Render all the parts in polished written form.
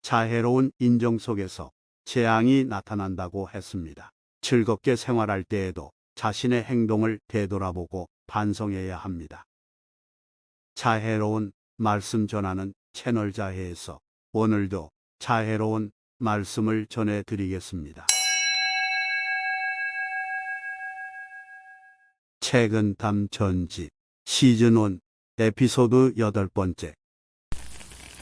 자애로운 인정 속에서 재앙이 나타난다고 했습니다. 즐겁게 생활할 때에도 자신의 행동을 되돌아보고 반성해야 합니다. 자애로운 말씀 전하는 채널 자애에서 오늘도 자애로운 말씀을 전해드리겠습니다. 책은 담 전집 시즌1 에피소드 8번째.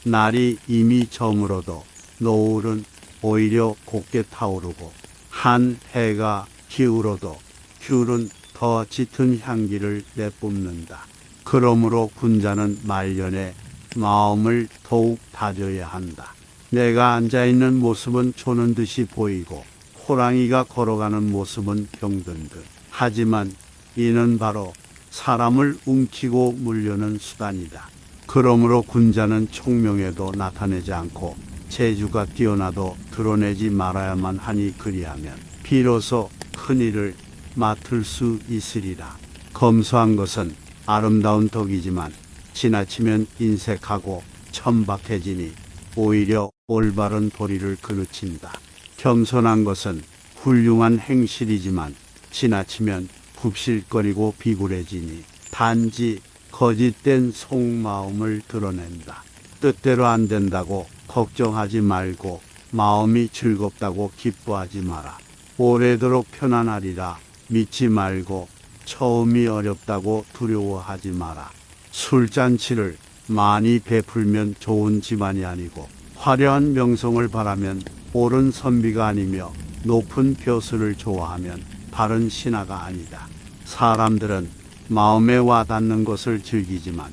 날이 이미 저물어도 노을은 오히려 곱게 타오르고 한 해가 기울어도 귤은 더 짙은 향기를 내뿜는다. 그러므로 군자는 말년에 마음을 더욱 다져야 한다. 내가 앉아있는 모습은 조는 듯이 보이고 호랑이가 걸어가는 모습은 병든 듯. 하지만 이는 바로 사람을 움키고 물려는 수단이다. 그러므로 군자는 총명에도 나타내지 않고 재주가 뛰어나도 드러내지 말아야만 하니 그리하면 비로소 큰일을 맡을 수 있으리라. 검소한 것은 아름다운 덕이지만 지나치면 인색하고 천박해지니 오히려 올바른 도리를 그르친다. 겸손한 것은 훌륭한 행실이지만 지나치면 굽실거리고 비굴해지니 단지 거짓된 속마음을 드러낸다. 뜻대로 안 된다고 걱정하지 말고 마음이 즐겁다고 기뻐하지 마라. 오래도록 편안하리라 믿지 말고 처음이 어렵다고 두려워하지 마라. 술잔치를 많이 베풀면 좋은 집안이 아니고 화려한 명성을 바라면 옳은 선비가 아니며 높은 벼슬을 좋아하면 바른 신하가 아니다. 사람들은 마음에 와닿는 것을 즐기지만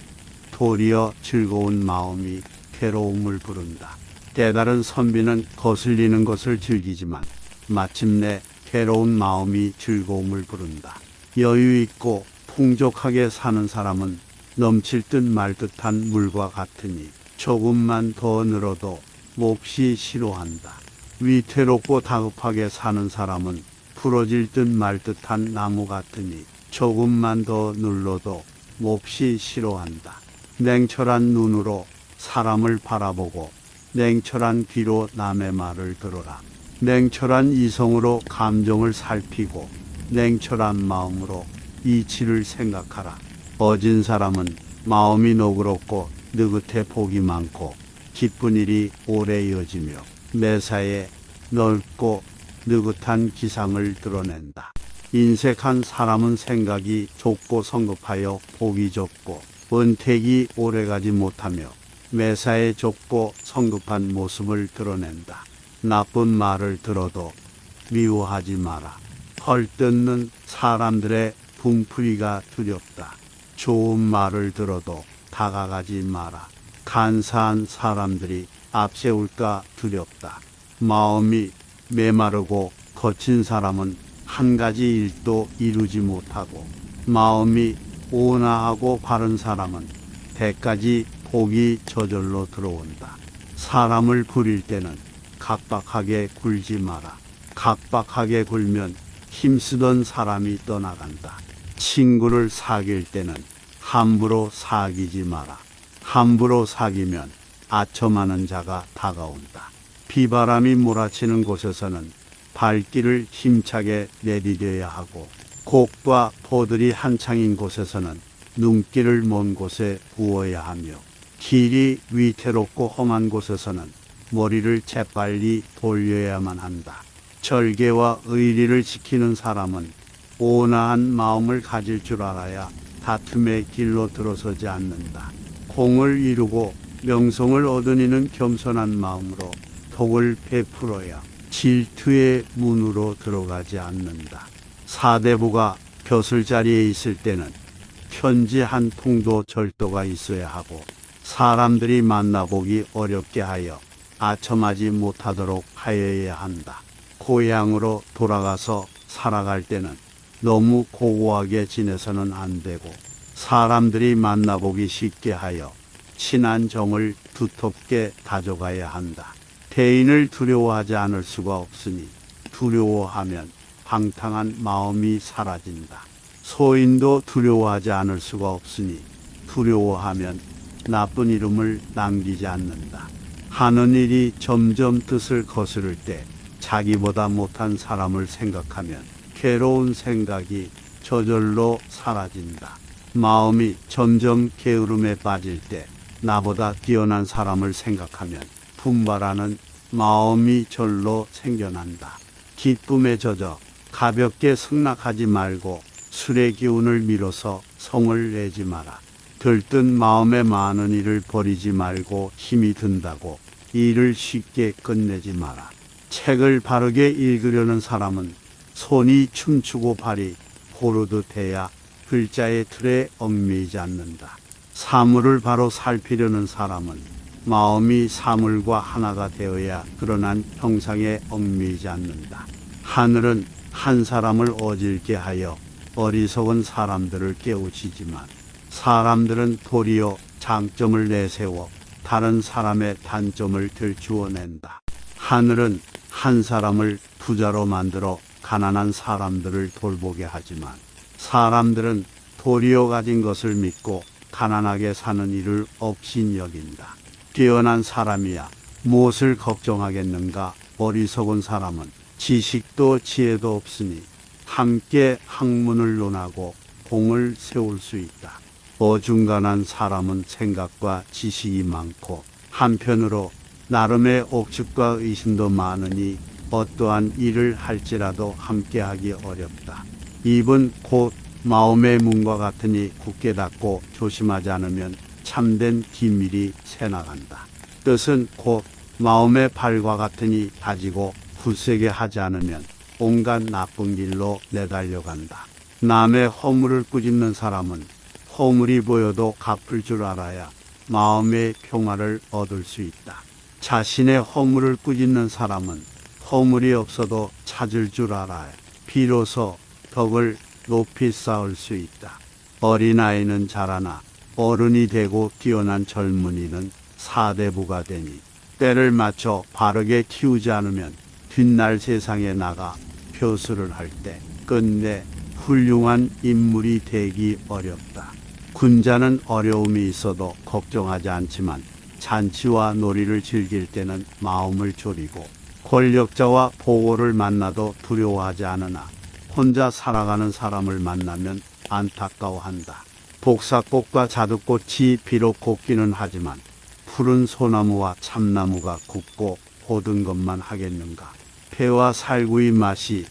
도리어 즐거운 마음이 괴로움을 부른다. 깨달은 선비는 거슬리는 것을 즐기지만 마침내 괴로운 마음이 즐거움을 부른다. 여유 있고 풍족하게 사는 사람은 넘칠 듯 말 듯한 물과 같으니 조금만 더 늘어도 몹시 싫어한다. 위태롭고 다급하게 사는 사람은 부러질 듯 말 듯한 나무 같으니 조금만 더 눌러도 몹시 싫어한다. 냉철한 눈으로 사람을 바라보고 냉철한 귀로 남의 말을 들어라. 냉철한 이성으로 감정을 살피고 냉철한 마음으로 이치를 생각하라. 어진 사람은 마음이 너그럽고 느긋해 복이 많고 기쁜 일이 오래 이어지며 매사에 넓고 느긋한 기상을 드러낸다. 인색한 사람은 생각이 좁고 성급하여 복이 적고 은택이 오래가지 못하며 매사에 좁고 성급한 모습을 드러낸다. 나쁜 말을 들어도 미워하지 마라. 헐뜯는 사람들의 분풀이가 두렵다. 좋은 말을 들어도 다가가지 마라. 간사한 사람들이 앞세울까 두렵다. 마음이 메마르고 거친 사람은 한 가지 일도 이루지 못하고 마음이 온화하고 바른 사람은 100가지 복이 저절로 들어온다. 사람을 부릴 때는 각박하게 굴지 마라. 각박하게 굴면 힘쓰던 사람이 떠나간다. 친구를 사귈 때는 함부로 사귀지 마라. 함부로 사귀면 아첨하는 자가 다가온다. 비바람이 몰아치는 곳에서는 발길을 힘차게 내디뎌야 하고 곡과 포들이 한창인 곳에서는 눈길을 먼 곳에 부어야 하며 길이 위태롭고 험한 곳에서는 머리를 재빨리 돌려야만 한다. 절개와 의리를 지키는 사람은 온화한 마음을 가질 줄 알아야 다툼의 길로 들어서지 않는다. 공을 이루고 명성을 얻은 이는 겸손한 마음으로 독을 베풀어야 질투의 문으로 들어가지 않는다. 사대부가 벼슬자리에 있을 때는 편지 한 통도 절도가 있어야 하고 사람들이 만나보기 어렵게 하여 아첨하지 못하도록 하여야 한다. 고향으로 돌아가서 살아갈 때는 너무 고고하게 지내서는 안 되고 사람들이 만나보기 쉽게 하여 친한 정을 두텁게 다져가야 한다. 대인을 두려워하지 않을 수가 없으니 두려워하면 방탕한 마음이 사라진다. 소인도 두려워하지 않을 수가 없으니 두려워하면 나쁜 이름을 남기지 않는다. 하는 일이 점점 뜻을 거스를 때 자기보다 못한 사람을 생각하면 괴로운 생각이 저절로 사라진다. 마음이 점점 게으름에 빠질 때 나보다 뛰어난 사람을 생각하면 분발하는 마음이 절로 생겨난다. 기쁨에 젖어 가볍게 승낙하지 말고 술의 기운을 밀어서 성을 내지 마라. 들뜬 마음에 많은 일을 버리지 말고 힘이 든다고 일을 쉽게 끝내지 마라. 책을 바르게 읽으려는 사람은 손이 춤추고 발이 고르듯 해야 글자의 틀에 얽매이지 않는다. 사물을 바로 살피려는 사람은 마음이 사물과 하나가 되어야 드러난 형상에 얽매이지 않는다. 하늘은 한 사람을 어질게 하여 어리석은 사람들을 깨우치지만 사람들은 도리어 장점을 내세워 다른 사람의 단점을 들추어낸다. 하늘은 한 사람을 부자로 만들어 가난한 사람들을 돌보게 하지만 사람들은 도리어 가진 것을 믿고 가난하게 사는 이를 업신 여긴다. 뛰어난 사람이야 무엇을 걱정하겠는가. 어리석은 사람은 지식도 지혜도 없으니 함께 학문을 논하고 공을 세울 수 있다. 어중간한 사람은 생각과 지식이 많고 한편으로 나름의 억측과 의심도 많으니 어떠한 일을 할지라도 함께하기 어렵다. 입은 곧 마음의 문과 같으니 굳게 닫고 조심하지 않으면 참된 기밀이 새나간다. 뜻은 곧 마음의 발과 같으니 다지고 굳세게 하지 않으면 온갖 나쁜 길로 내달려간다. 남의 허물을 꾸짖는 사람은 허물이 보여도 갚을 줄 알아야 마음의 평화를 얻을 수 있다. 자신의 허물을 꾸짖는 사람은 허물이 없어도 찾을 줄 알아야 비로소 덕을 높이 쌓을 수 있다. 어린아이는 자라나 어른이 되고 뛰어난 젊은이는 사대부가 되니 때를 맞춰 바르게 키우지 않으면 뒷날 세상에 나가 표수를 할 때 끝내 훌륭한 인물이 되기 어렵다. 군자는 어려움이 있어도 걱정하지 않지만 잔치와 놀이를 즐길 때는 마음을 졸이고 권력자와 보고를 만나도 두려워하지 않으나 혼자 살아가는 사람을 만나면 안타까워한다. 복사꽃과 자두꽃이 비록 곱기는 하지만 푸른 소나무와 참나무가 굽고 고든 것만 하겠는가. 회와 살구의 맛이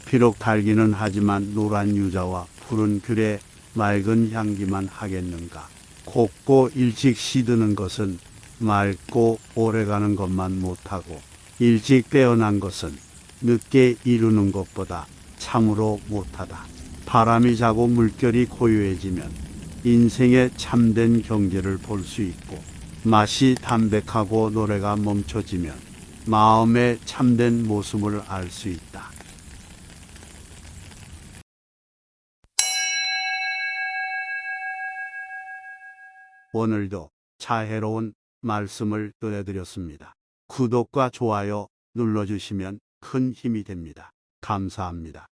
비록 달기는 하지만 노란 유자와 푸른 귤의 맑은 향기만 하겠는가. 곱고 일찍 시드는 것은 맑고 오래가는 것만 못하고 일찍 빼어난 것은 늦게 이루는 것보다 참으로 못하다. 바람이 자고 물결이 고요해지면 인생의 참된 경제를 볼 수 있고 맛이 담백하고 노래가 멈춰지면 마음의 참된 모습을 알 수 있다. 오늘도 자애로운 말씀을 전해드렸습니다. 구독과 좋아요 눌러주시면 큰 힘이 됩니다. 감사합니다.